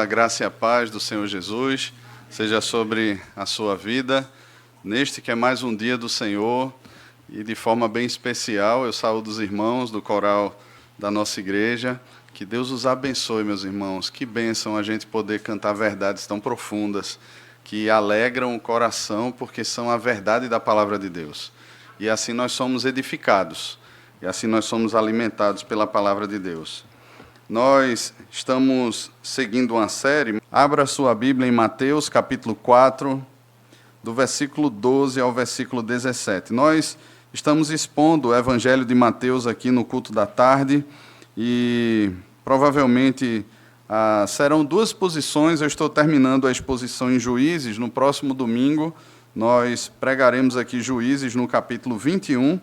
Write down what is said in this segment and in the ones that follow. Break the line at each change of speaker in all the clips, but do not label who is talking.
A graça e a paz do Senhor Jesus seja sobre a sua vida, neste que é mais um dia do Senhor, e de forma bem especial eu saúdo os irmãos do coral da nossa igreja. Que Deus os abençoe, meus irmãos. Que bênção a gente poder cantar verdades tão profundas, que alegram o coração, porque são a verdade da palavra de Deus. E assim nós somos edificados, e assim nós somos alimentados pela palavra de Deus. Nós estamos seguindo uma série. Abra sua Bíblia em Mateus, capítulo 4, do versículo 12 ao versículo 17. Nós estamos expondo o Evangelho de Mateus aqui no culto da tarde e provavelmente serão duas exposições. Eu estou terminando a exposição em Juízes. No próximo domingo nós pregaremos aqui Juízes no capítulo 21.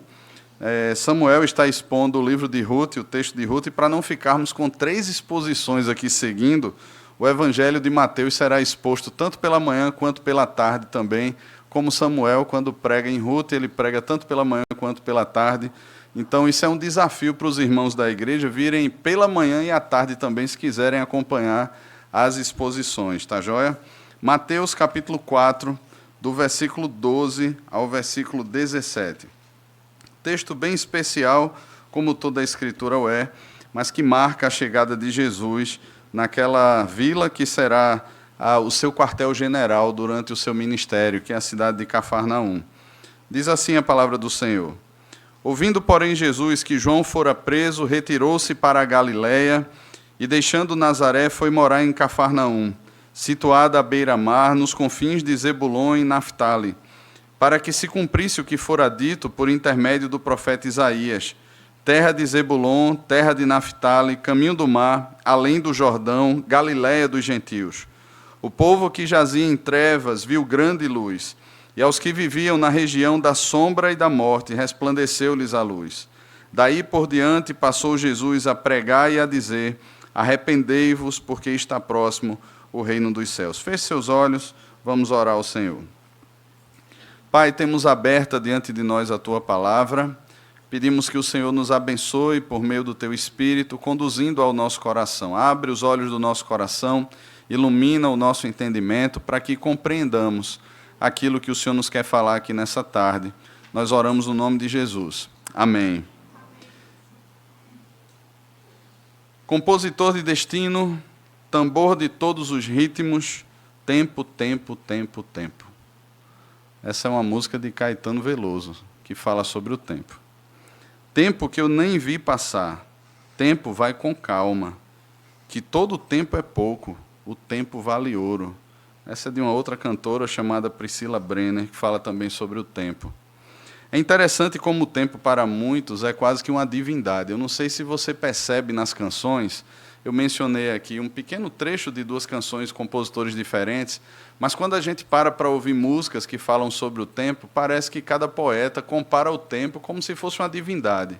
Samuel está expondo o livro de Ruth, o texto de Ruth, e para não ficarmos com 3 exposições aqui seguindo, o Evangelho de Mateus será exposto tanto pela manhã quanto pela tarde também, como Samuel, quando prega em Ruth, ele prega tanto pela manhã quanto pela tarde. Então isso é um desafio para os irmãos da igreja virem pela manhã e à tarde também, se quiserem acompanhar as exposições, tá joia? Mateus capítulo 4, do versículo 12 ao versículo 17. Texto bem especial, como toda a Escritura o é, mas que marca a chegada de Jesus naquela vila que será o seu quartel-general durante o seu ministério, que é a cidade de Cafarnaum. Diz assim a palavra do Senhor: Ouvindo, porém, Jesus que João fora preso, retirou-se para a Galiléia e, deixando Nazaré, foi morar em Cafarnaum, situada à beira-mar, nos confins de Zebulon e Naftali, para que se cumprisse o que fora dito por intermédio do profeta Isaías: terra de Zebulon, terra de Naftali, caminho do mar, além do Jordão, Galiléia dos gentios. O povo que jazia em trevas viu grande luz, e aos que viviam na região da sombra e da morte resplandeceu-lhes a luz. Daí por diante passou Jesus a pregar e a dizer: arrependei-vos, porque está próximo o reino dos céus. Feche seus olhos, vamos orar ao Senhor. Pai, temos aberta diante de nós a Tua palavra, pedimos que o Senhor nos abençoe por meio do Teu Espírito, conduzindo ao nosso coração. Abre os olhos do nosso coração, ilumina o nosso entendimento, para que compreendamos aquilo que o Senhor nos quer falar aqui nessa tarde. Nós oramos no nome de Jesus. Amém. Compositor de destino, tambor de todos os ritmos, tempo, tempo, tempo, tempo. Essa é uma música de Caetano Veloso, que fala sobre o tempo. Tempo que eu nem vi passar, tempo vai com calma, que todo tempo é pouco, o tempo vale ouro. Essa é de uma outra cantora chamada Priscila Brenner, que fala também sobre o tempo. É interessante como o tempo para muitos é quase que uma divindade. Eu não sei se você percebe nas canções, eu mencionei aqui um pequeno trecho de 2 canções de compositores diferentes, mas quando a gente para ouvir músicas que falam sobre o tempo, parece que cada poeta compara o tempo como se fosse uma divindade.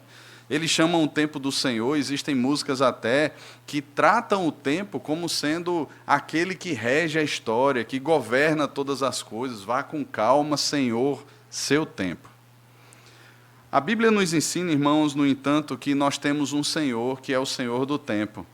Eles chamam o tempo do Senhor, existem músicas até que tratam o tempo como sendo aquele que rege a história, que governa todas as coisas. Vá com calma, Senhor, seu tempo. A Bíblia nos ensina, irmãos, no entanto, que nós temos um Senhor que é o Senhor do tempo.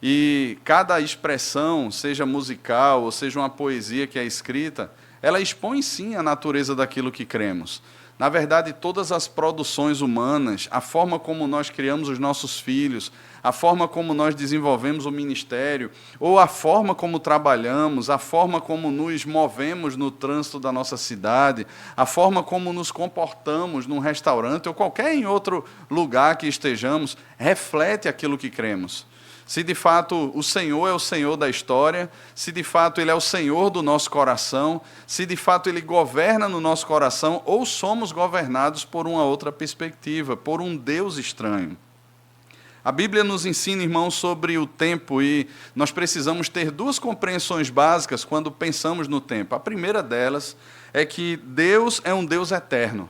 E cada expressão, seja musical ou seja uma poesia que é escrita, ela expõe sim a natureza daquilo que cremos. Na verdade, todas as produções humanas, a forma como nós criamos os nossos filhos, a forma como nós desenvolvemos o ministério, ou a forma como trabalhamos, a forma como nos movemos no trânsito da nossa cidade, a forma como nos comportamos num restaurante ou qualquer em outro lugar que estejamos, reflete aquilo que cremos. Se de fato o Senhor é o Senhor da história, se de fato Ele é o Senhor do nosso coração, se de fato Ele governa no nosso coração, ou somos governados por uma outra perspectiva, por um Deus estranho. A Bíblia nos ensina, irmãos, sobre o tempo, e nós precisamos ter 2 compreensões básicas quando pensamos no tempo. A primeira delas é que Deus é um Deus eterno.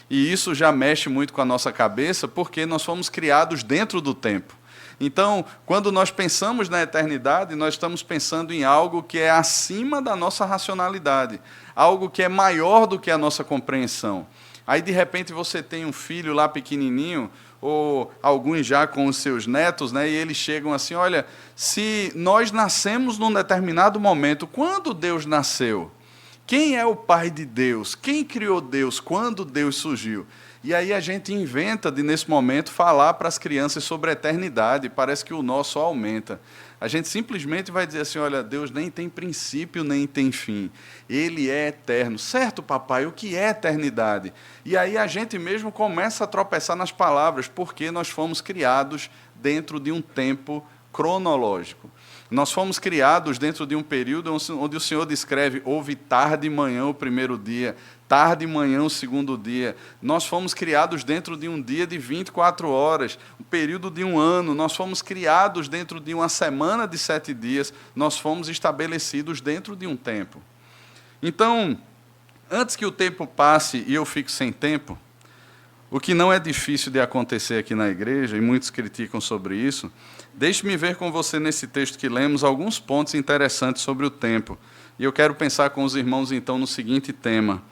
E isso já mexe muito com a nossa cabeça, porque nós fomos criados dentro do tempo. Então, quando nós pensamos na eternidade, nós estamos pensando em algo que é acima da nossa racionalidade, algo que é maior do que a nossa compreensão. Aí, de repente, você tem um filho lá pequenininho, ou alguns já com os seus netos, né, e eles chegam assim, olha, se nós nascemos num determinado momento, quando Deus nasceu? Quem é o pai de Deus? Quem criou Deus? Quando Deus surgiu? E aí a gente inventa de, nesse momento, falar para as crianças sobre a eternidade, parece que o nosso aumenta. A gente simplesmente vai dizer assim, olha, Deus nem tem princípio, nem tem fim. Ele é eterno. Certo, papai, o que é eternidade? E aí a gente mesmo começa a tropeçar nas palavras, porque nós fomos criados dentro de um tempo cronológico. Nós fomos criados dentro de um período onde o Senhor descreve, houve tarde e manhã o primeiro dia, tarde e manhã o segundo dia. Nós fomos criados dentro de um dia de 24 horas, um período de um ano. Nós fomos criados dentro de uma semana de 7 dias. Nós fomos estabelecidos dentro de um tempo. Então, antes que o tempo passe e eu fique sem tempo, o que não é difícil de acontecer aqui na igreja, e muitos criticam sobre isso, deixe-me ver com você nesse texto que lemos alguns pontos interessantes sobre o tempo. E eu quero pensar com os irmãos, então, no seguinte tema.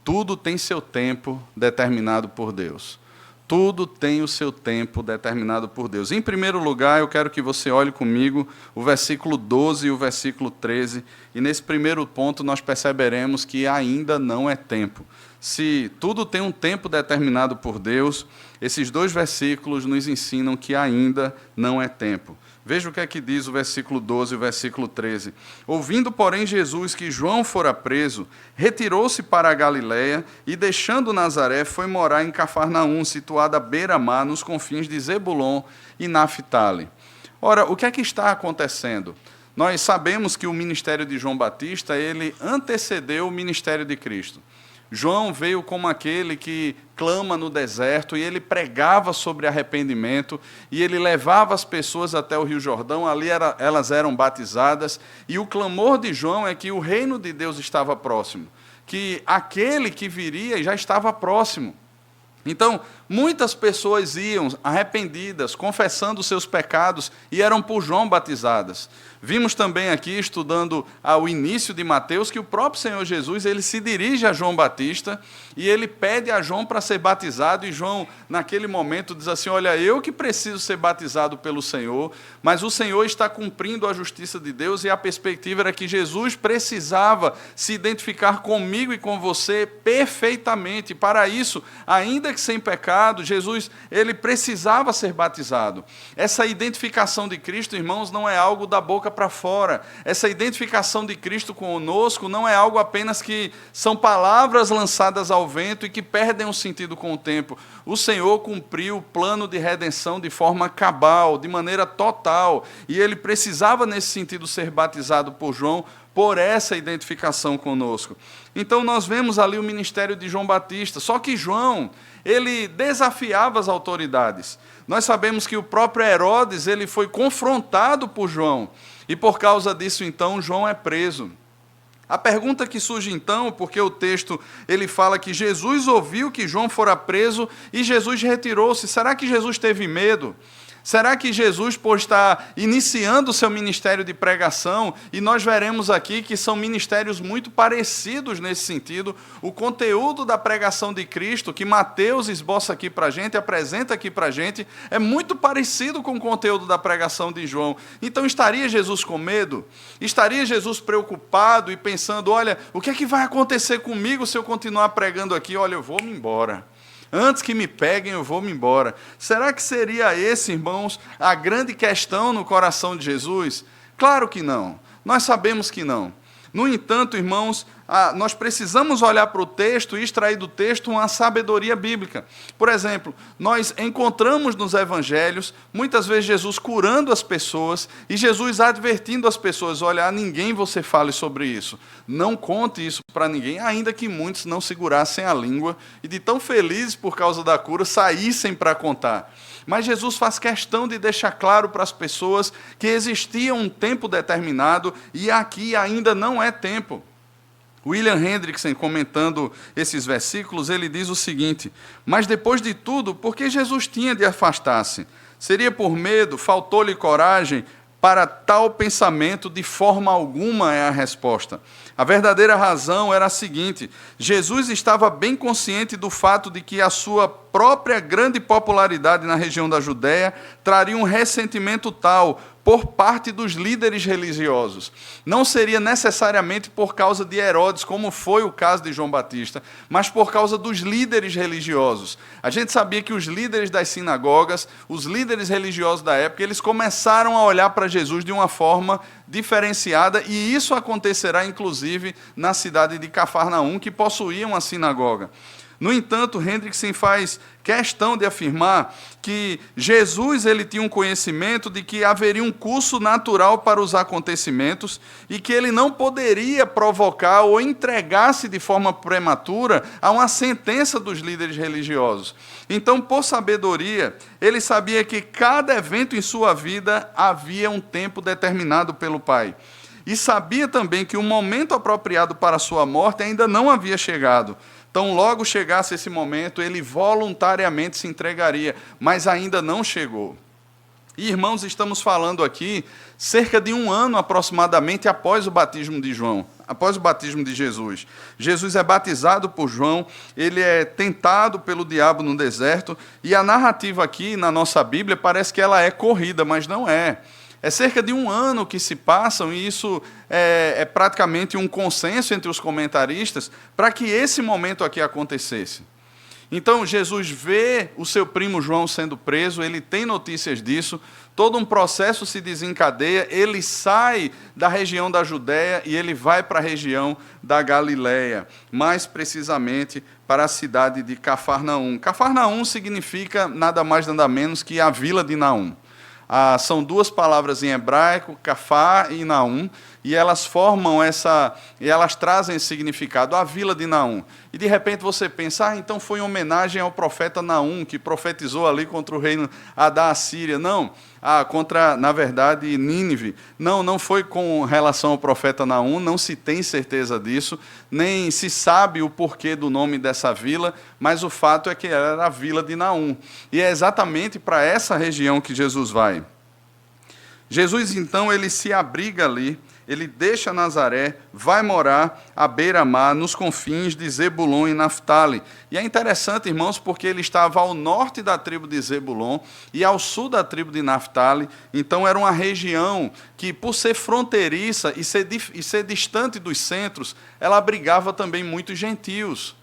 Tudo tem seu tempo determinado por Deus. Tudo tem o seu tempo determinado por Deus. Em primeiro lugar, eu quero que você olhe comigo o versículo 12 e o versículo 13. E nesse primeiro ponto nós perceberemos que ainda não é tempo. Se tudo tem um tempo determinado por Deus, esses dois versículos nos ensinam que ainda não é tempo. Veja o que é que diz o versículo 12 e o versículo 13. Ouvindo, porém, Jesus que João fora preso, retirou-se para a Galiléia e, deixando Nazaré, foi morar em Cafarnaum, situada à beira-mar, nos confins de Zebulon e Naftali. Ora, o que é que está acontecendo? Nós sabemos que o ministério de João Batista, ele antecedeu o ministério de Cristo. João veio como aquele que clama no deserto, e ele pregava sobre arrependimento, e ele levava as pessoas até o Rio Jordão, ali elas eram batizadas, e o clamor de João é que o reino de Deus estava próximo, que aquele que viria já estava próximo. Então, muitas pessoas iam arrependidas, confessando os seus pecados, e eram por João batizadas. Vimos também aqui, estudando ao início de Mateus, que o próprio Senhor Jesus, ele se dirige a João Batista, e ele pede a João para ser batizado, e João, naquele momento, diz assim, olha, eu que preciso ser batizado pelo Senhor, mas o Senhor está cumprindo a justiça de Deus, e a perspectiva era que Jesus precisava se identificar comigo e com você perfeitamente. Para isso, ainda que sem pecado, Jesus, ele precisava ser batizado. Essa identificação de Cristo, irmãos, não é algo da boca para fora. Essa identificação de Cristo conosco não é algo apenas que são palavras lançadas ao vento e que perdem o sentido com o tempo. O Senhor cumpriu o plano de redenção de forma cabal, de maneira total, e ele precisava, nesse sentido, ser batizado por João, por essa identificação conosco. Então, nós vemos ali o ministério de João Batista, só que João, ele desafiava as autoridades. Nós sabemos que o próprio Herodes, ele foi confrontado por João, e por causa disso, então, João é preso. A pergunta que surge então, porque o texto ele fala que Jesus ouviu que João fora preso e Jesus retirou-se. Será que Jesus teve medo? Será que Jesus, por estar iniciando o seu ministério de pregação, e nós veremos aqui que são ministérios muito parecidos nesse sentido, o conteúdo da pregação de Cristo, que Mateus esboça aqui para a gente, apresenta aqui para a gente, é muito parecido com o conteúdo da pregação de João. Então, estaria Jesus com medo? Estaria Jesus preocupado e pensando, olha, o que é que vai acontecer comigo se eu continuar pregando aqui? Olha, eu vou-me embora. Antes que me peguem, eu vou-me embora. Será que seria esse, irmãos, a grande questão no coração de Jesus? Claro que não. Nós sabemos que não. No entanto, irmãos, nós precisamos olhar para o texto e extrair do texto uma sabedoria bíblica. Por exemplo, nós encontramos nos evangelhos, muitas vezes Jesus curando as pessoas e Jesus advertindo as pessoas, olha, a ninguém você fale sobre isso. Não conte isso para ninguém, ainda que muitos não segurassem a língua e de tão felizes por causa da cura saíssem para contar. Mas Jesus faz questão de deixar claro para as pessoas que existia um tempo determinado e aqui ainda não é tempo. William Hendrickson, comentando esses versículos, ele diz o seguinte: mas depois de tudo, por que Jesus tinha de afastar-se? Seria por medo? Faltou-lhe coragem? para tal pensamento de forma alguma é a resposta. A verdadeira razão era a seguinte: Jesus estava bem consciente do fato de que a sua própria grande popularidade na região da Judéia traria um ressentimento tal por parte dos líderes religiosos. Não seria necessariamente por causa de Herodes, como foi o caso de João Batista, mas por causa dos líderes religiosos. A gente sabia que os líderes das sinagogas, os líderes religiosos da época, eles começaram a olhar para Jesus de uma forma diferenciada, e isso acontecerá inclusive na cidade de Cafarnaum, que possuía uma sinagoga. No entanto, Hendrickson faz questão de afirmar que Jesus ele tinha um conhecimento de que haveria um curso natural para os acontecimentos e que ele não poderia provocar ou entregar-se de forma prematura a uma sentença dos líderes religiosos. Então, por sabedoria, ele sabia que cada evento em sua vida havia um tempo determinado pelo Pai. E sabia também que o momento apropriado para a sua morte ainda não havia chegado. Então, logo chegasse esse momento, ele voluntariamente se entregaria, mas ainda não chegou. E, irmãos, estamos falando aqui cerca de 1 ano aproximadamente após o batismo de João, após o batismo de Jesus. Jesus é batizado por João, ele é tentado pelo diabo no deserto, e a narrativa aqui na nossa Bíblia parece que ela é corrida, mas não é. É cerca de 1 ano que se passam, e isso é praticamente um consenso entre os comentaristas, para que esse momento aqui acontecesse. Então, Jesus vê o seu primo João sendo preso, ele tem notícias disso, todo um processo se desencadeia, ele sai da região da Judéia e ele vai para a região da Galileia, mais precisamente para a cidade de Cafarnaum. Cafarnaum significa nada mais nada menos que a vila de Naum. São 2 palavras em hebraico, Cafar e Naum, e elas elas trazem esse significado, a vila de Naum. E de repente você pensa, então foi em homenagem ao profeta Naum, que profetizou ali contra o reino da Assíria. Não, na verdade, Nínive. Não foi com relação ao profeta Naum, não se tem certeza disso, nem se sabe o porquê do nome dessa vila, mas o fato é que ela era a vila de Naum. E é exatamente para essa região que Jesus vai. Jesus, então, ele se abriga ali, ele deixa Nazaré, vai morar à beira-mar, nos confins de Zebulon e Naftali. E é interessante, irmãos, porque ele estava ao norte da tribo de Zebulon e ao sul da tribo de Naftali. Então, era uma região que, por ser fronteiriça e ser distante dos centros, ela abrigava também muitos gentios.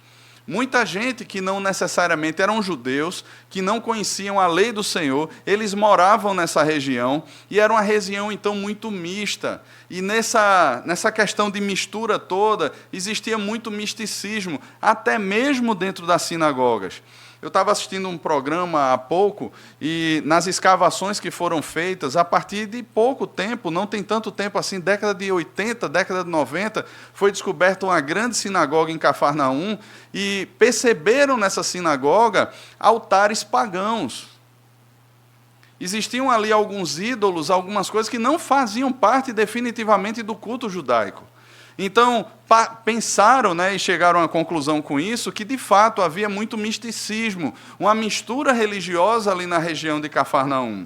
Muita gente que não necessariamente eram judeus, que não conheciam a lei do Senhor, eles moravam nessa região, e era uma região, então, muito mista. E nessa questão de mistura toda, existia muito misticismo, até mesmo dentro das sinagogas. Eu estava assistindo um programa há pouco, e nas escavações que foram feitas, a partir de pouco tempo, não tem tanto tempo assim, década de 80, década de 90, foi descoberta uma grande sinagoga em Cafarnaum, e perceberam nessa sinagoga altares pagãos. Existiam ali alguns ídolos, algumas coisas que não faziam parte definitivamente do culto judaico. Então, pensaram, e chegaram à conclusão com isso, que de fato havia muito misticismo, uma mistura religiosa ali na região de Cafarnaum.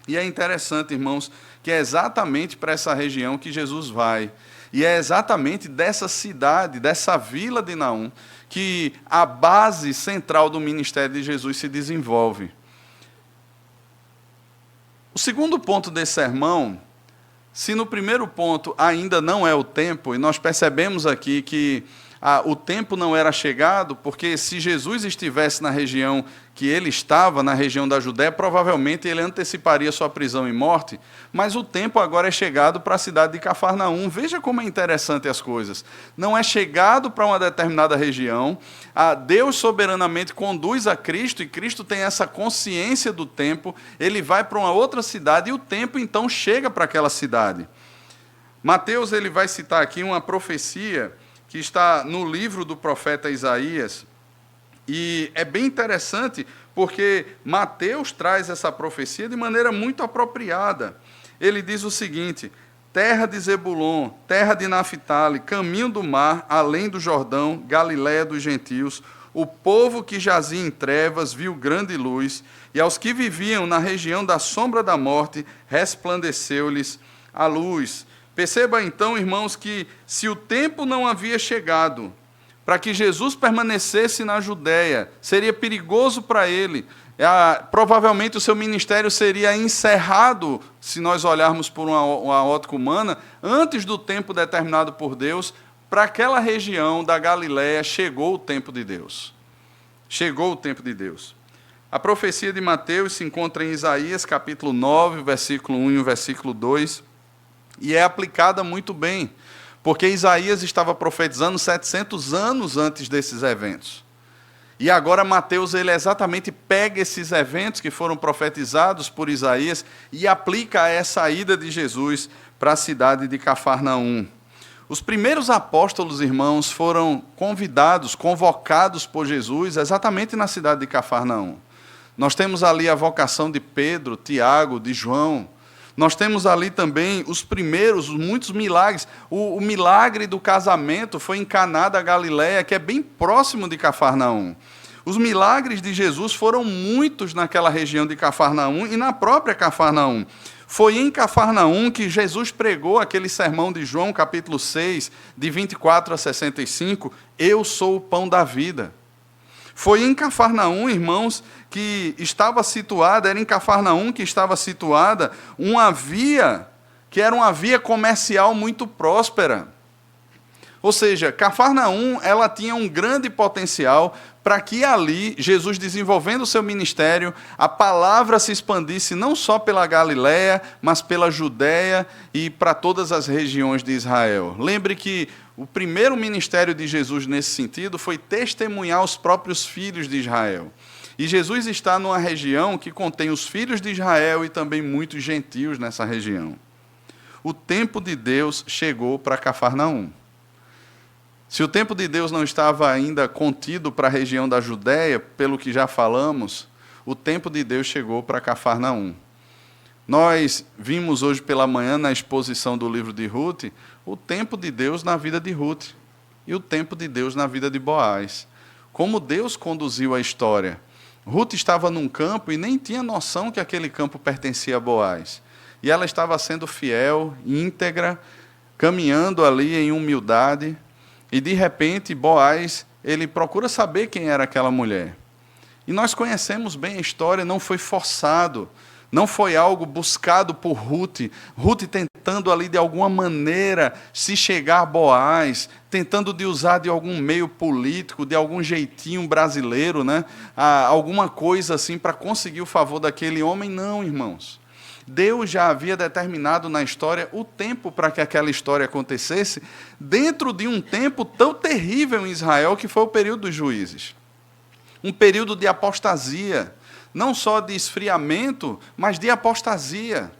E é interessante, irmãos, que é exatamente para essa região que Jesus vai. E é exatamente dessa cidade, dessa vila de Naum, que a base central do ministério de Jesus se desenvolve. O segundo ponto desse sermão, se no primeiro ponto ainda não é o tempo, e nós percebemos aqui que o tempo não era chegado, porque se Jesus estivesse na região que ele estava, na região da Judéia, provavelmente ele anteciparia sua prisão e morte, mas o tempo agora é chegado para a cidade de Cafarnaum. Veja como é interessante as coisas. Não é chegado para uma determinada região, Deus soberanamente conduz a Cristo, e Cristo tem essa consciência do tempo, ele vai para uma outra cidade, e o tempo então chega para aquela cidade. Mateus ele vai citar aqui uma profecia que está no livro do profeta Isaías, e é bem interessante porque Mateus traz essa profecia de maneira muito apropriada. Ele diz o seguinte: terra de Zebulon, terra de Naftali, caminho do mar, além do Jordão, Galiléia dos gentios, o povo que jazia em trevas viu grande luz, e aos que viviam na região da sombra da morte, resplandeceu-lhes a luz. Perceba então, irmãos, que se o tempo não havia chegado para que Jesus permanecesse na Judéia, seria perigoso para ele. Provavelmente o seu ministério seria encerrado, se nós olharmos por uma ótica humana, antes do tempo determinado por Deus. Para aquela região da Galiléia chegou o tempo de Deus. Chegou o tempo de Deus. A profecia de Mateus se encontra em Isaías, capítulo 9, versículo 1 e o versículo 2, e é aplicada muito bem, porque Isaías estava profetizando 700 anos antes desses eventos. E agora Mateus ele exatamente pega esses eventos que foram profetizados por Isaías e aplica a essa ida de Jesus para a cidade de Cafarnaum. Os primeiros apóstolos, irmãos, foram convocados por Jesus exatamente na cidade de Cafarnaum. Nós temos ali a vocação de Pedro, Tiago, de João. Nós temos ali também os primeiros, muitos milagres. O milagre do casamento foi em Caná da Galiléia, que é bem próximo de Cafarnaum. Os milagres de Jesus foram muitos naquela região de Cafarnaum e na própria Cafarnaum. Foi em Cafarnaum que Jesus pregou aquele sermão de João, capítulo 6, de 24 a 65, eu sou o pão da vida. Foi em Cafarnaum, irmãos, que estava situada, era em Cafarnaum que estava situada uma via, que era uma via comercial muito próspera. Ou seja, Cafarnaum, ela tinha um grande potencial para que ali, Jesus desenvolvendo o seu ministério, a palavra se expandisse não só pela Galiléia, mas pela Judéia e para todas as regiões de Israel. Lembre que o primeiro ministério de Jesus nesse sentido foi testemunhar os próprios filhos de Israel. E Jesus está numa região que contém os filhos de Israel e também muitos gentios nessa região. O tempo de Deus chegou para Cafarnaum. Se o tempo de Deus não estava ainda contido para a região da Judéia, pelo que já falamos, o tempo de Deus chegou para Cafarnaum. Nós vimos hoje pela manhã, na exposição do livro de Ruth, o tempo de Deus na vida de Ruth e o tempo de Deus na vida de Boaz. Como Deus conduziu a história. Ruth estava num campo e nem tinha noção que aquele campo pertencia a Boaz. E ela estava sendo fiel, íntegra, caminhando ali em humildade. E, de repente, Boaz, ele procura saber quem era aquela mulher. E nós conhecemos bem a história, não foi forçado, não foi algo buscado por Ruth. Ruth tentando ali, de alguma maneira, se chegar a Boaz, tentando de usar de algum meio político, de algum jeitinho brasileiro, né? Alguma coisa assim para conseguir o favor daquele homem. Não, irmãos. Deus já havia determinado na história o tempo para que aquela história acontecesse, dentro de um tempo tão terrível em Israel, que foi o período dos juízes. Um período de apostasia, não só de esfriamento, mas de apostasia.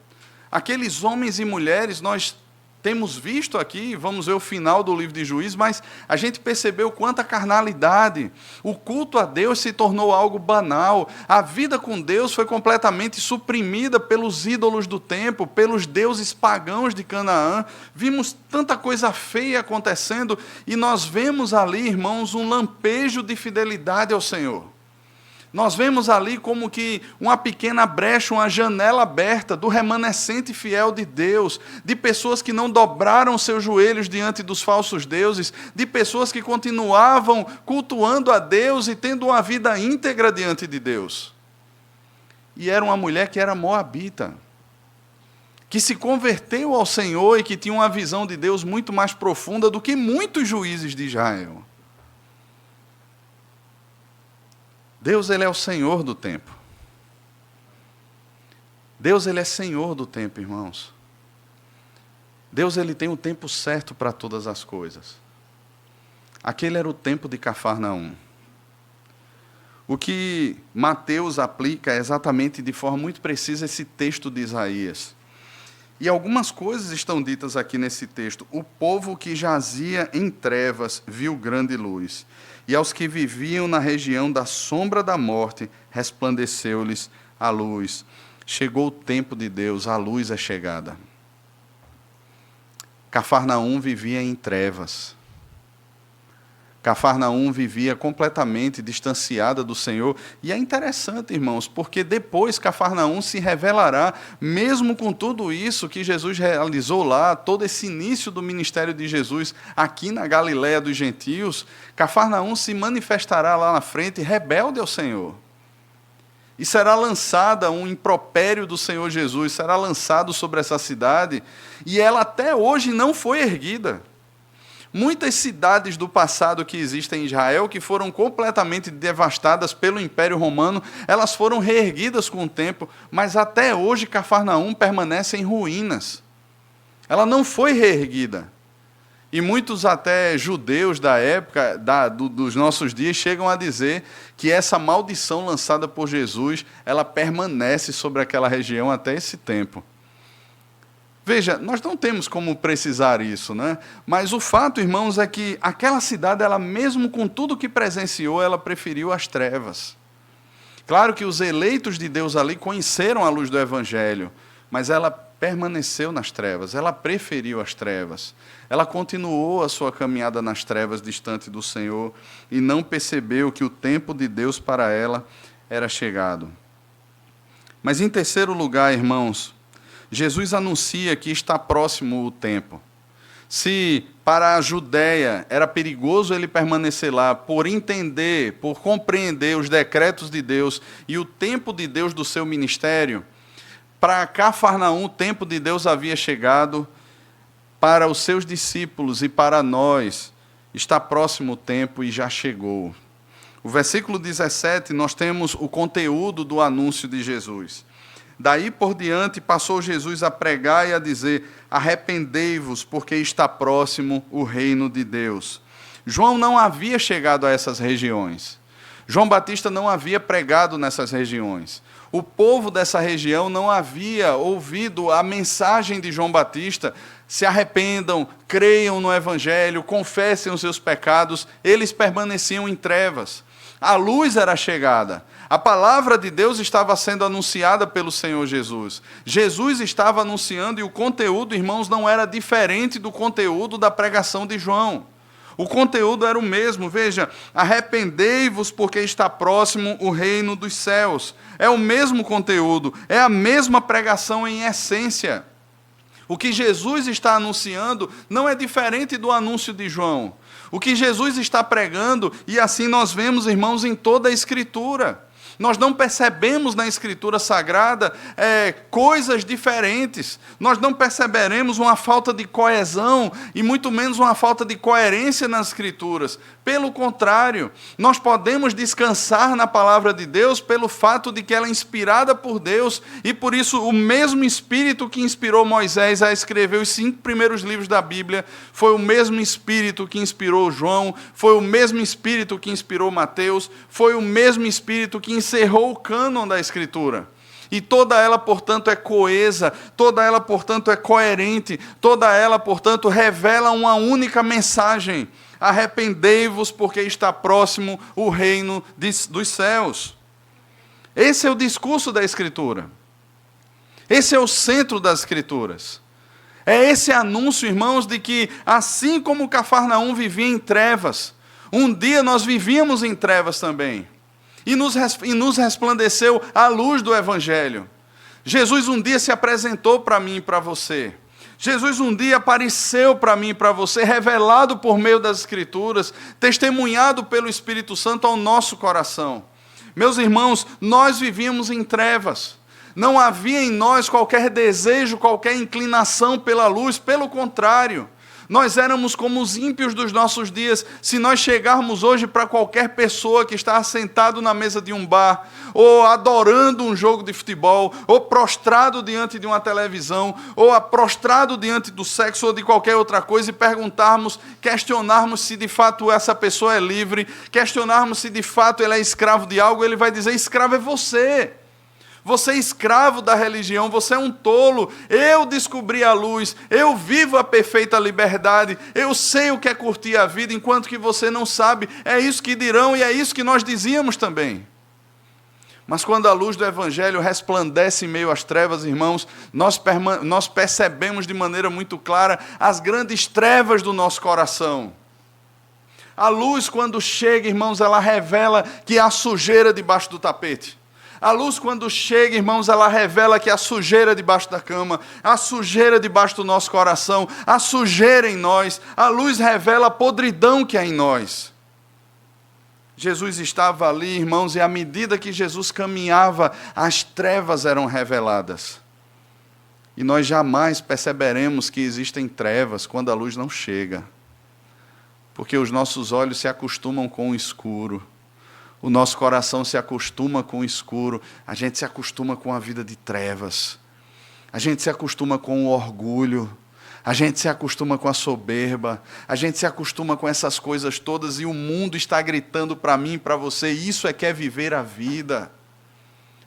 Aqueles homens e mulheres, nós temos visto aqui, vamos ver o final do livro de Juízes, mas a gente percebeu quanta carnalidade. O culto a Deus se tornou algo banal. A vida com Deus foi completamente suprimida pelos ídolos do tempo, pelos deuses pagãos de Canaã. Vimos tanta coisa feia acontecendo e nós vemos ali, irmãos, um lampejo de fidelidade ao Senhor. Nós vemos ali como que uma pequena brecha, uma janela aberta do remanescente fiel de Deus, de pessoas que não dobraram seus joelhos diante dos falsos deuses, de pessoas que continuavam cultuando a Deus e tendo uma vida íntegra diante de Deus. E era uma mulher que era moabita, que se converteu ao Senhor e que tinha uma visão de Deus muito mais profunda do que muitos juízes de Israel. Deus, ele é o Senhor do tempo. Deus, ele é Senhor do tempo, irmãos. Deus, ele tem o tempo certo para todas as coisas. Aquele era o tempo de Cafarnaum. O que Mateus aplica é exatamente de forma muito precisa esse texto de Isaías. E algumas coisas estão ditas aqui nesse texto. O povo que jazia em trevas viu grande luz. E aos que viviam na região da sombra da morte, resplandeceu-lhes a luz. Chegou o tempo de Deus, a luz é chegada. Cafarnaum vivia em trevas. Cafarnaum vivia completamente distanciada do Senhor. E é interessante, irmãos, porque depois Cafarnaum se revelará, mesmo com tudo isso que Jesus realizou lá, todo esse início do ministério de Jesus aqui na Galiléia dos gentios, Cafarnaum se manifestará lá na frente rebelde ao Senhor. E será lançada um impropério do Senhor Jesus, será lançado sobre essa cidade, e ela até hoje não foi erguida. Muitas cidades do passado que existem em Israel, que foram completamente devastadas pelo Império Romano, elas foram reerguidas com o tempo, mas até hoje Cafarnaum permanece em ruínas. Ela não foi reerguida. E muitos até judeus da época, dos nossos dias, chegam a dizer que essa maldição lançada por Jesus, ela permanece sobre aquela região até esse tempo. Veja, nós não temos como precisar isso, né? Mas o fato, irmãos, é que aquela cidade, ela mesmo com tudo que presenciou, ela preferiu as trevas. Claro que os eleitos de Deus ali conheceram a luz do Evangelho, mas ela permaneceu nas trevas, ela preferiu as trevas. Ela continuou a sua caminhada nas trevas, distante do Senhor, e não percebeu que o tempo de Deus para ela era chegado. Mas em terceiro lugar, irmãos, Jesus anuncia que está próximo o tempo. Se para a Judéia era perigoso ele permanecer lá, por entender, por compreender os decretos de Deus e o tempo de Deus do seu ministério, para Cafarnaum o tempo de Deus havia chegado, para os seus discípulos e para nós está próximo o tempo e já chegou. O versículo 17, nós temos o conteúdo do anúncio de Jesus. Daí por diante passou Jesus a pregar e a dizer: arrependei-vos, porque está próximo o reino de Deus. João não havia chegado a essas regiões. João Batista não havia pregado nessas regiões. O povo dessa região não havia ouvido a mensagem de João Batista: se arrependam, creiam no Evangelho, confessem os seus pecados. Eles permaneciam em trevas. A luz era chegada. A palavra de Deus estava sendo anunciada pelo Senhor Jesus. Jesus estava anunciando e o conteúdo, irmãos, não era diferente do conteúdo da pregação de João. O conteúdo era o mesmo. Veja, arrependei-vos porque está próximo o reino dos céus. É o mesmo conteúdo, é a mesma pregação em essência. O que Jesus está anunciando não é diferente do anúncio de João. O que Jesus está pregando, e assim nós vemos, irmãos, em toda a Escritura. Nós não percebemos na Escritura Sagrada coisas diferentes. Nós não perceberemos uma falta de coesão e muito menos uma falta de coerência nas Escrituras. Pelo contrário, nós podemos descansar na palavra de Deus pelo fato de que ela é inspirada por Deus e por isso o mesmo Espírito que inspirou Moisés a escrever os 5 primeiros livros da Bíblia foi o mesmo Espírito que inspirou João, foi o mesmo Espírito que inspirou Mateus, foi o mesmo Espírito que encerrou o cânon da Escritura. E toda ela, portanto, é coesa, toda ela, portanto, é coerente, toda ela, portanto, revela uma única mensagem: arrependei-vos porque está próximo o reino dos céus. Esse é o discurso da Escritura. Esse é o centro das Escrituras. É esse anúncio, irmãos, de que assim como Cafarnaum vivia em trevas, um dia nós vivíamos em trevas também. E nos resplandeceu a luz do Evangelho. Jesus um dia se apresentou para mim e para você. Jesus um dia apareceu para mim e para você, revelado por meio das Escrituras, testemunhado pelo Espírito Santo ao nosso coração. Meus irmãos, nós vivíamos em trevas. Não havia em nós qualquer desejo, qualquer inclinação pela luz, pelo contrário. Nós éramos como os ímpios dos nossos dias. Se nós chegarmos hoje para qualquer pessoa que está sentado na mesa de um bar, ou adorando um jogo de futebol, ou prostrado diante de uma televisão, ou prostrado diante do sexo ou de qualquer outra coisa, e perguntarmos, questionarmos se de fato essa pessoa é livre, questionarmos se de fato ele é escravo de algo, ele vai dizer: escravo é você. Você é escravo da religião, você é um tolo. Eu descobri a luz, eu vivo a perfeita liberdade, eu sei o que é curtir a vida, enquanto que você não sabe. É isso que dirão e é isso que nós dizíamos também. Mas quando a luz do Evangelho resplandece em meio às trevas, irmãos, nós percebemos de maneira muito clara as grandes trevas do nosso coração. A luz, quando chega, irmãos, ela revela que há sujeira debaixo do tapete. A luz, quando chega, irmãos, ela revela que há sujeira debaixo da cama, há sujeira debaixo do nosso coração, há sujeira em nós. A luz revela a podridão que há em nós. Jesus estava ali, irmãos, e à medida que Jesus caminhava, as trevas eram reveladas. E nós jamais perceberemos que existem trevas quando a luz não chega. Porque os nossos olhos se acostumam com o escuro. O nosso coração se acostuma com o escuro. A gente se acostuma com a vida de trevas. A gente se acostuma com o orgulho. A gente se acostuma com a soberba. A gente se acostuma com essas coisas todas. E o mundo está gritando para mim e para você: isso é que é viver a vida.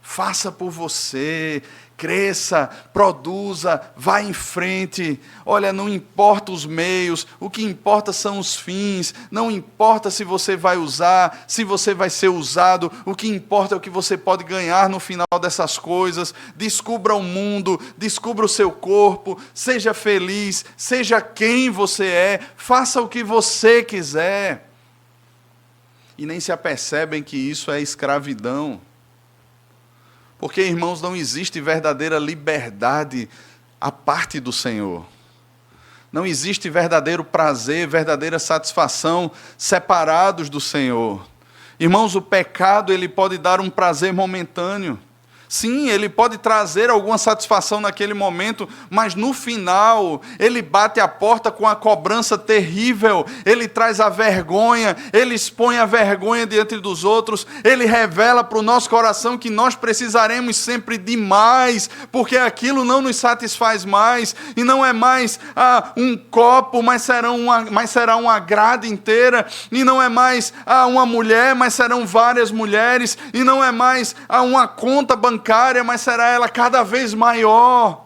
Faça por você, cresça, produza, vá em frente. Olha, não importa os meios, o que importa são os fins. Não importa se você vai usar, se você vai ser usado. O que importa é o que você pode ganhar no final dessas coisas. Descubra o mundo, descubra o seu corpo, seja feliz, seja quem você é, faça o que você quiser. E nem se apercebem que isso é escravidão. Porque, irmãos, não existe verdadeira liberdade à parte do Senhor. Não existe verdadeiro prazer, verdadeira satisfação separados do Senhor. Irmãos, o pecado ele pode dar um prazer momentâneo. Sim, ele pode trazer alguma satisfação naquele momento, mas no final, ele bate a porta com a cobrança terrível, ele traz a vergonha, ele expõe a vergonha diante dos outros, ele revela para o nosso coração que nós precisaremos sempre de mais, porque aquilo não nos satisfaz mais, e não é mais um copo, mas será uma grade inteira, e não é mais uma mulher, mas serão várias mulheres, e não é mais uma conta bancária, mas será ela cada vez maior.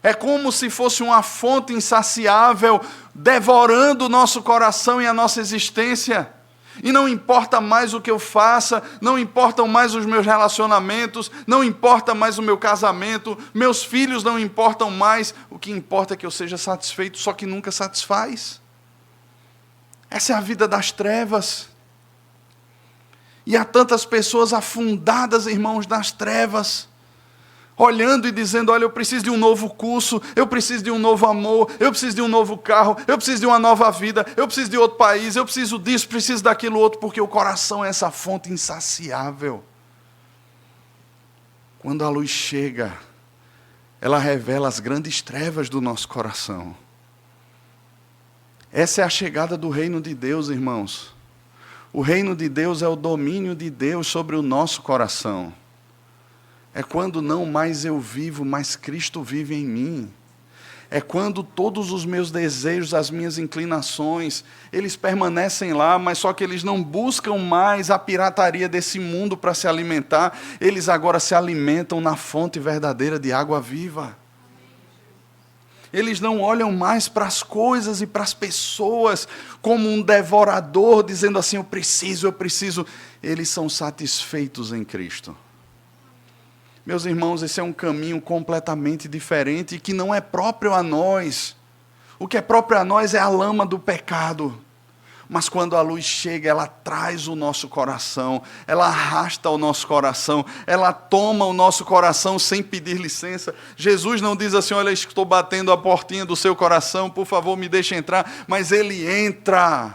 É como se fosse uma fonte insaciável, devorando o nosso coração e a nossa existência. E não importa mais o que eu faça, não importam mais os meus relacionamentos, não importa mais o meu casamento, meus filhos não importam mais, o que importa é que eu seja satisfeito, só que nunca satisfaz. Essa é a vida das trevas. E há tantas pessoas afundadas, irmãos, nas trevas, olhando e dizendo: olha, eu preciso de um novo curso, eu preciso de um novo amor, eu preciso de um novo carro, eu preciso de uma nova vida, eu preciso de outro país, eu preciso disso, preciso daquilo outro, porque o coração é essa fonte insaciável. Quando a luz chega, ela revela as grandes trevas do nosso coração. Essa é a chegada do reino de Deus, irmãos. O reino de Deus é o domínio de Deus sobre o nosso coração. É quando não mais eu vivo, mas Cristo vive em mim. É quando todos os meus desejos, as minhas inclinações, eles permanecem lá, mas só que eles não buscam mais a pirataria desse mundo para se alimentar. Eles agora se alimentam na fonte verdadeira de água viva. Eles não olham mais para as coisas e para as pessoas como um devorador, dizendo assim: eu preciso. Eles são satisfeitos em Cristo. Meus irmãos, esse é um caminho completamente diferente e que não é próprio a nós. O que é próprio a nós é a lama do pecado. Mas quando a luz chega, ela traz o nosso coração, ela arrasta o nosso coração, ela toma o nosso coração sem pedir licença. Jesus não diz assim: olha, estou batendo a portinha do seu coração, por favor, me deixe entrar. Mas Ele entra.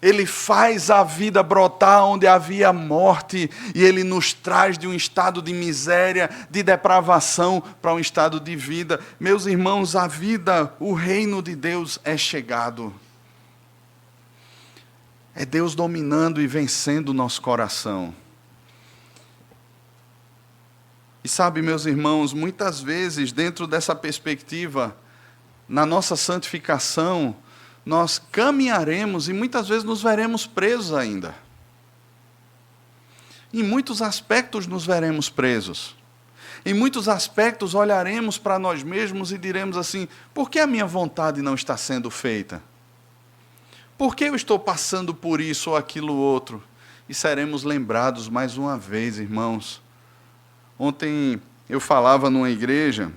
Ele faz a vida brotar onde havia morte, e Ele nos traz de um estado de miséria, de depravação, para um estado de vida. Meus irmãos, a vida, o reino de Deus é chegado. É Deus dominando e vencendo o nosso coração. E sabe, meus irmãos, muitas vezes, dentro dessa perspectiva, na nossa santificação, nós caminharemos e muitas vezes nos veremos presos ainda. Em muitos aspectos nos veremos presos. Em muitos aspectos olharemos para nós mesmos e diremos assim: por que a minha vontade não está sendo feita? Por que eu estou passando por isso ou aquilo outro? E seremos lembrados mais uma vez, irmãos. Ontem eu falava numa igreja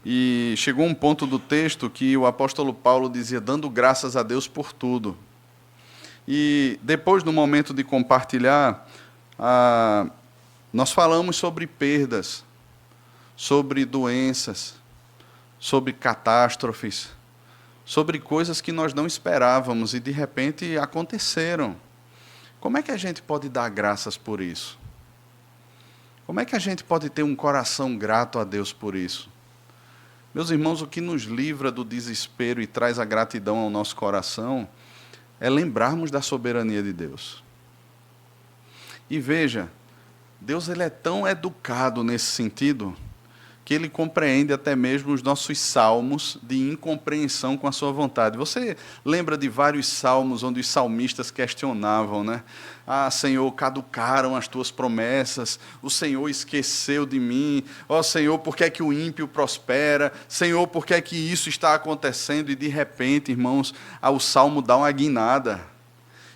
E chegou um ponto do texto que o apóstolo Paulo dizia, dando graças a Deus por tudo. E depois, no momento de compartilhar, nós falamos sobre perdas, sobre doenças, sobre catástrofes, sobre coisas que nós não esperávamos e de repente aconteceram. Como é que a gente pode dar graças por isso? Como é que a gente pode ter um coração grato a Deus por isso? Meus irmãos, o que nos livra do desespero e traz a gratidão ao nosso coração é lembrarmos da soberania de Deus. E veja, Deus ele é tão educado nesse sentido que ele compreende até mesmo os nossos salmos de incompreensão com a sua vontade. Você lembra de vários salmos onde os salmistas questionavam, né? Ah, Senhor, caducaram as tuas promessas, o Senhor esqueceu de mim, ó Senhor, por que é que o ímpio prospera? Senhor, por que é que isso está acontecendo? E de repente, irmãos, o salmo dá uma guinada.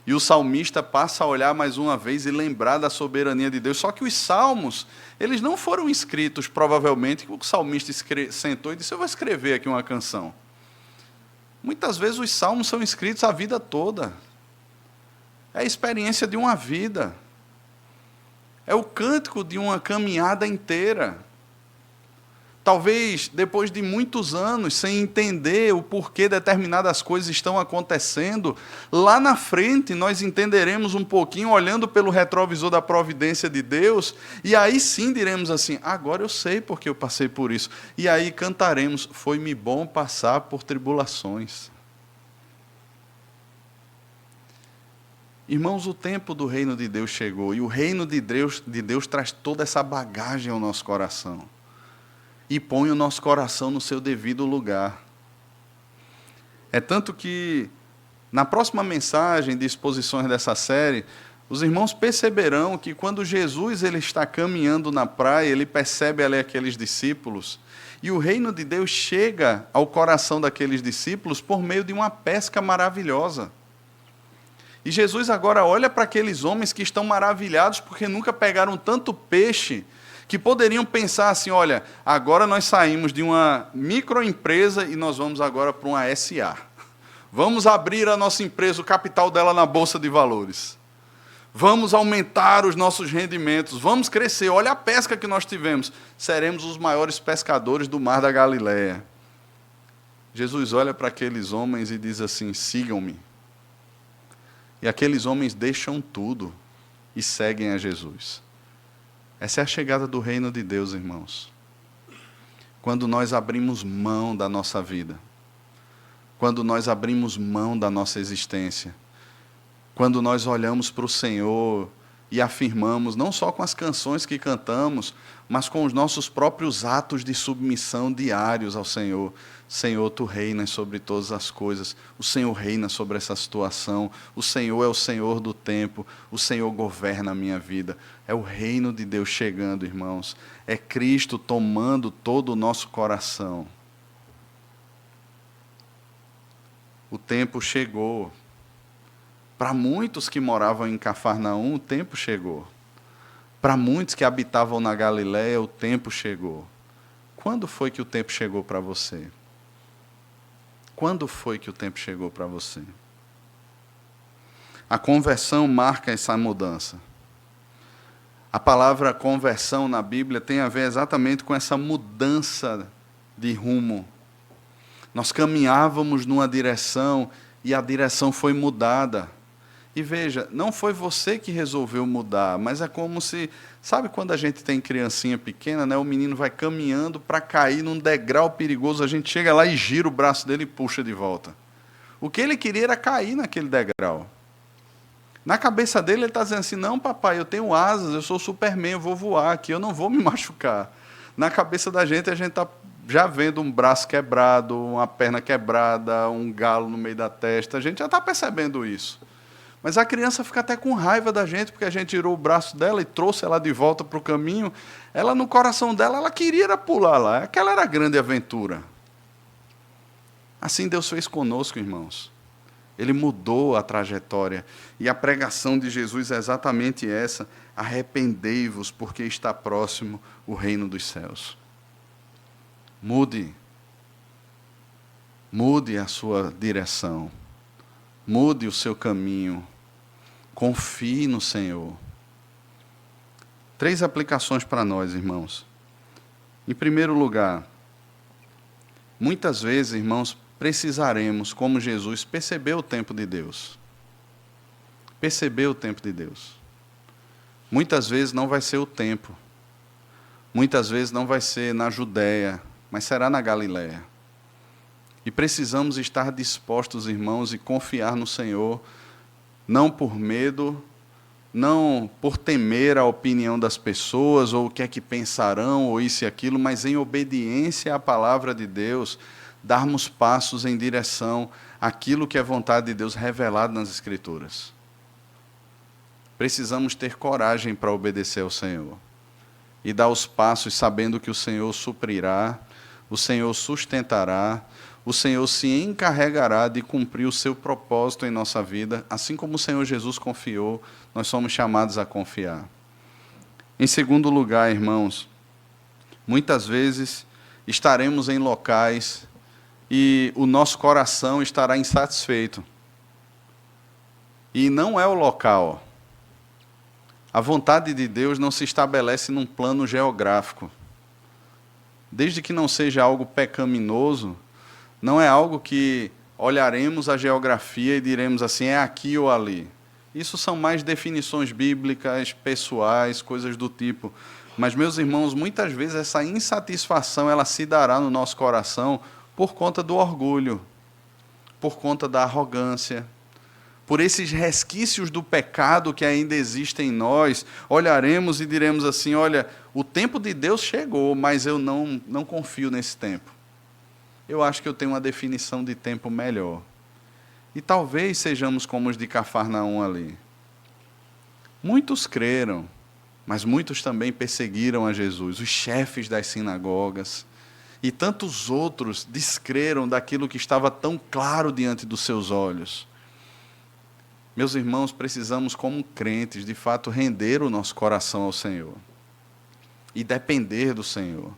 E o salmista passa a olhar mais uma vez e lembrar da soberania de Deus. Só que os salmos, eles não foram escritos, provavelmente, que o salmista sentou e disse, eu vou escrever aqui uma canção. Muitas vezes os salmos são escritos a vida toda. É a experiência de uma vida. É o cântico de uma caminhada inteira. Talvez, depois de muitos anos, sem entender o porquê determinadas coisas estão acontecendo, lá na frente nós entenderemos um pouquinho, olhando pelo retrovisor da providência de Deus, e aí sim diremos assim, agora eu sei porque eu passei por isso. E aí cantaremos, foi-me bom passar por tribulações. Irmãos, o tempo do reino de Deus chegou, e o reino de Deus traz toda essa bagagem ao nosso coração. E põe o nosso coração no seu devido lugar. É tanto que, na próxima mensagem de exposições dessa série, os irmãos perceberão que quando Jesus ele está caminhando na praia, ele percebe ali aqueles discípulos, e o reino de Deus chega ao coração daqueles discípulos por meio de uma pesca maravilhosa. E Jesus agora olha para aqueles homens que estão maravilhados porque nunca pegaram tanto peixe, que poderiam pensar assim, olha, agora nós saímos de uma microempresa e nós vamos agora para uma SA. Vamos abrir a nossa empresa, o capital dela na Bolsa de Valores. Vamos aumentar os nossos rendimentos, vamos crescer, olha a pesca que nós tivemos. Seremos os maiores pescadores do mar da Galileia. Jesus olha para aqueles homens e diz assim, sigam-me. E aqueles homens deixam tudo e seguem a Jesus. Essa é a chegada do reino de Deus, irmãos. Quando nós abrimos mão da nossa vida, quando nós abrimos mão da nossa existência, quando nós olhamos para o Senhor e afirmamos, não só com as canções que cantamos, mas com os nossos próprios atos de submissão diários ao Senhor. Senhor, Tu reinas sobre todas as coisas, o Senhor reina sobre essa situação, o Senhor é o Senhor do tempo, o Senhor governa a minha vida. É o reino de Deus chegando, irmãos. É Cristo tomando todo o nosso coração. O tempo chegou. Para muitos que moravam em Cafarnaum, o tempo chegou. Para muitos que habitavam na Galileia, o tempo chegou. Quando foi que o tempo chegou para você? Quando foi que o tempo chegou para você? A conversão marca essa mudança. A palavra conversão na Bíblia tem a ver exatamente com essa mudança de rumo. Nós caminhávamos numa direção e a direção foi mudada. E veja, não foi você que resolveu mudar, mas é como se... Sabe quando a gente tem criancinha pequena, né? O menino vai caminhando para cair num degrau perigoso, a gente chega lá e gira o braço dele e puxa de volta. O que ele queria era cair naquele degrau. Na cabeça dele, ele está dizendo assim, não, papai, eu tenho asas, eu sou Superman, eu vou voar aqui, eu não vou me machucar. Na cabeça da gente, a gente está já vendo um braço quebrado, uma perna quebrada, um galo no meio da testa, a gente já está percebendo isso. Mas a criança fica até com raiva da gente, porque a gente tirou o braço dela e trouxe ela de volta para o caminho. Ela, no coração dela, ela queria pular lá. Aquela era a grande aventura. Assim Deus fez conosco, irmãos. Ele mudou a trajetória. E a pregação de Jesus é exatamente essa. Arrependei-vos, porque está próximo o reino dos céus. Mude a sua direção. Mude o seu caminho. Confie no Senhor. 3 aplicações para nós, irmãos. Em primeiro lugar, muitas vezes, irmãos, precisaremos, como Jesus, perceber o tempo de Deus. Perceber o tempo de Deus. Muitas vezes não vai ser o tempo. Muitas vezes não vai ser na Judéia, mas será na Galiléia. E precisamos estar dispostos, irmãos, e confiar no Senhor, não por medo, não por temer a opinião das pessoas, ou o que é que pensarão, ou isso e aquilo, mas em obediência à palavra de Deus, darmos passos em direção àquilo que é vontade de Deus revelado nas Escrituras. Precisamos ter coragem para obedecer ao Senhor e dar os passos sabendo que o Senhor suprirá, o Senhor sustentará, o Senhor se encarregará de cumprir o seu propósito em nossa vida, assim como o Senhor Jesus confiou, nós somos chamados a confiar. Em segundo lugar, irmãos, muitas vezes estaremos em locais e o nosso coração estará insatisfeito. E não é o local. A vontade de Deus não se estabelece num plano geográfico. Desde que não seja algo pecaminoso, não é algo que olharemos a geografia e diremos assim, é aqui ou ali. Isso são mais definições bíblicas, pessoais, coisas do tipo. Mas, meus irmãos, muitas vezes essa insatisfação ela se dará no nosso coração por conta do orgulho, por conta da arrogância, por esses resquícios do pecado que ainda existem em nós. Olharemos e diremos assim, olha, o tempo de Deus chegou, mas eu não confio nesse tempo. Eu acho que eu tenho uma definição de tempo melhor. E talvez sejamos como os de Cafarnaum ali. Muitos creram, mas muitos também perseguiram a Jesus, os chefes das sinagogas. E tantos outros descreram daquilo que estava tão claro diante dos seus olhos. Meus irmãos, precisamos, como crentes, de fato, render o nosso coração ao Senhor. E depender do Senhor.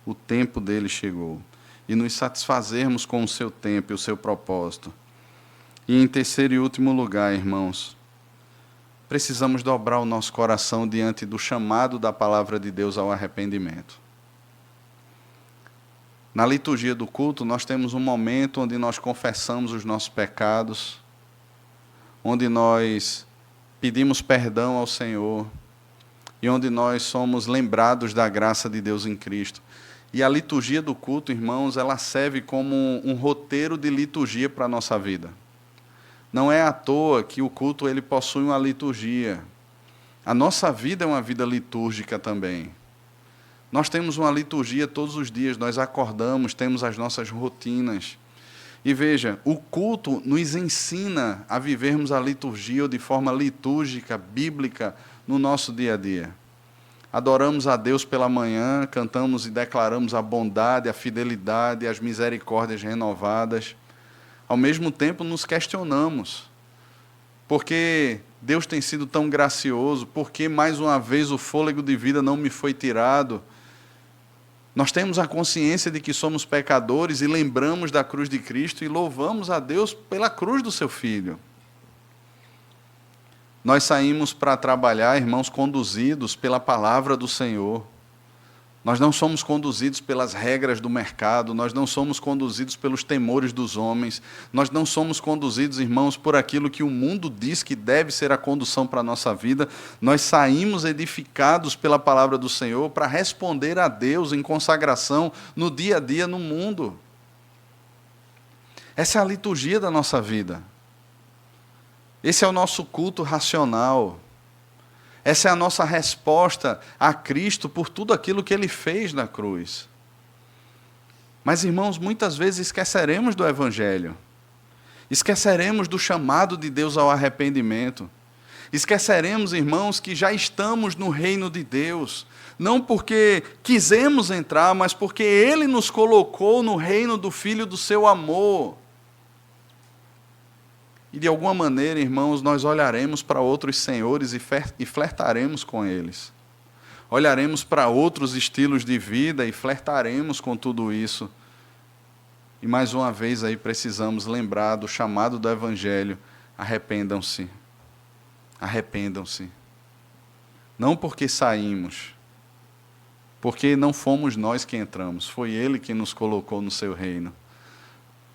O tempo dele chegou. E nos satisfazermos com o seu tempo e o seu propósito. E em terceiro e último lugar, irmãos, precisamos dobrar o nosso coração diante do chamado da palavra de Deus ao arrependimento. Na liturgia do culto, nós temos um momento onde nós confessamos os nossos pecados, onde nós pedimos perdão ao Senhor e onde nós somos lembrados da graça de Deus em Cristo. E a liturgia do culto, irmãos, ela serve como um roteiro de liturgia para a nossa vida. Não é à toa que o culto ele possui uma liturgia. A nossa vida é uma vida litúrgica também. Nós temos uma liturgia todos os dias, nós acordamos, temos as nossas rotinas. E veja, o culto nos ensina a vivermos a liturgia de forma litúrgica, bíblica, no nosso dia a dia. Adoramos a Deus pela manhã, cantamos e declaramos a bondade, a fidelidade, as misericórdias renovadas. Ao mesmo tempo, nos questionamos. Por que Deus tem sido tão gracioso? Por que, mais uma vez, o fôlego de vida não me foi tirado? Nós temos a consciência de que somos pecadores e lembramos da cruz de Cristo e louvamos a Deus pela cruz do seu Filho. Nós saímos para trabalhar, irmãos, conduzidos pela palavra do Senhor. Nós não somos conduzidos pelas regras do mercado, nós não somos conduzidos pelos temores dos homens, nós não somos conduzidos, irmãos, por aquilo que o mundo diz que deve ser a condução para a nossa vida. Nós saímos edificados pela palavra do Senhor para responder a Deus em consagração no dia a dia no mundo. Essa é a liturgia da nossa vida. Esse é o nosso culto racional. Essa é a nossa resposta a Cristo por tudo aquilo que Ele fez na cruz. Mas, irmãos, muitas vezes esqueceremos do Evangelho. Esqueceremos do chamado de Deus ao arrependimento. Esqueceremos, irmãos, que já estamos no reino de Deus. Não porque quisemos entrar, mas porque Ele nos colocou no reino do Filho do seu amor. E de alguma maneira, irmãos, nós olharemos para outros senhores e flertaremos com eles. olharemos para outros estilos de vida e flertaremos com tudo isso. E mais uma vez aí precisamos lembrar do chamado do Evangelho: arrependam-se. Arrependam-se. Não porque saímos, porque não fomos nós que entramos, foi Ele que nos colocou no seu reino.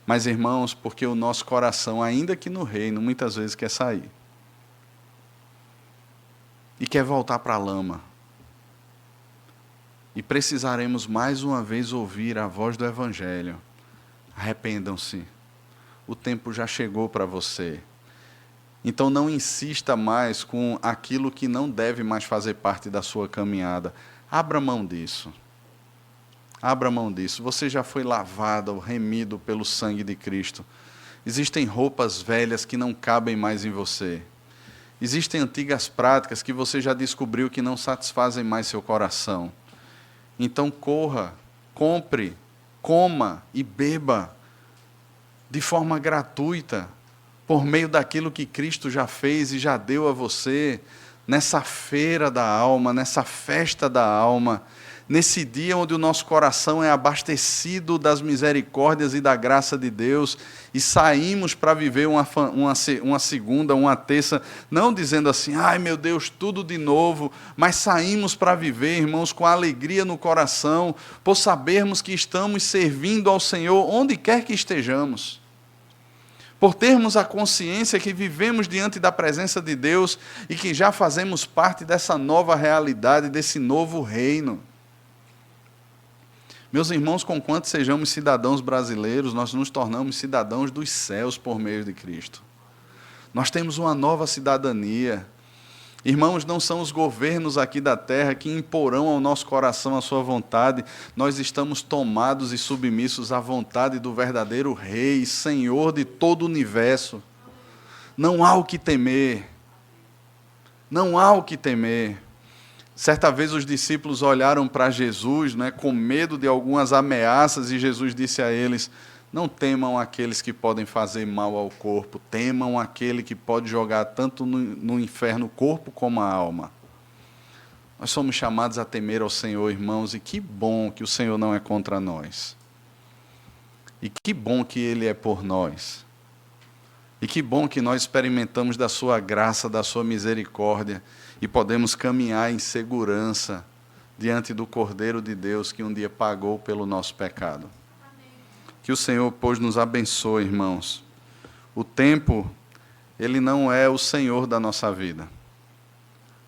Mas, irmãos, porque o nosso coração, ainda que no reino, muitas vezes quer sair. E quer voltar para a lama. E precisaremos mais uma vez ouvir a voz do Evangelho. Arrependam-se. O tempo já chegou para você. Então não insista mais com aquilo que não deve mais fazer parte da sua caminhada. Abra mão disso. Abra mão disso. Você já foi lavado, remido pelo sangue de Cristo. Existem roupas velhas que não cabem mais em você. Existem antigas práticas que você já descobriu que não satisfazem mais seu coração. Então corra, compre, coma e beba de forma gratuita, por meio daquilo que Cristo já fez e já deu a você, nessa feira da alma, nessa festa da alma, nesse dia onde o nosso coração é abastecido das misericórdias e da graça de Deus, e saímos para viver uma segunda, uma terça, não dizendo assim, ai meu Deus, tudo de novo, mas saímos para viver, irmãos, com alegria no coração, por sabermos que estamos servindo ao Senhor onde quer que estejamos. Por termos a consciência que vivemos diante da presença de Deus e que já fazemos parte dessa nova realidade, desse novo reino. Meus irmãos, conquanto sejamos cidadãos brasileiros, nós nos tornamos cidadãos dos céus por meio de Cristo. Nós temos uma nova cidadania. Irmãos, não são os governos aqui da terra que imporão ao nosso coração a sua vontade. Nós estamos tomados e submissos à vontade do verdadeiro Rei, Senhor de todo o universo. Não há o que temer. Não há o que temer. Certa vez os discípulos olharam para Jesus, né, com medo de algumas ameaças, e Jesus disse a eles, não temam aqueles que podem fazer mal ao corpo, temam aquele que pode jogar tanto no inferno o corpo como a alma. Nós somos chamados a temer ao Senhor, irmãos, e que bom que o Senhor não é contra nós. E que bom que Ele é por nós. E que bom que nós experimentamos da sua graça, da sua misericórdia, e podemos caminhar em segurança diante do Cordeiro de Deus que um dia pagou pelo nosso pecado. Que o Senhor, pois, nos abençoe, irmãos. O tempo, ele não é o Senhor da nossa vida,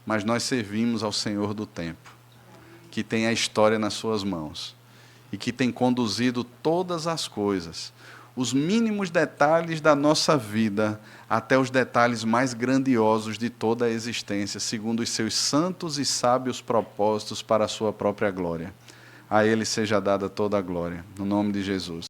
mas nós servimos ao Senhor do tempo, que tem a história nas suas mãos e que tem conduzido todas as coisas, os mínimos detalhes da nossa vida, até os detalhes mais grandiosos de toda a existência, segundo os seus santos e sábios propósitos para a sua própria glória. A Ele seja dada toda a glória, no nome de Jesus.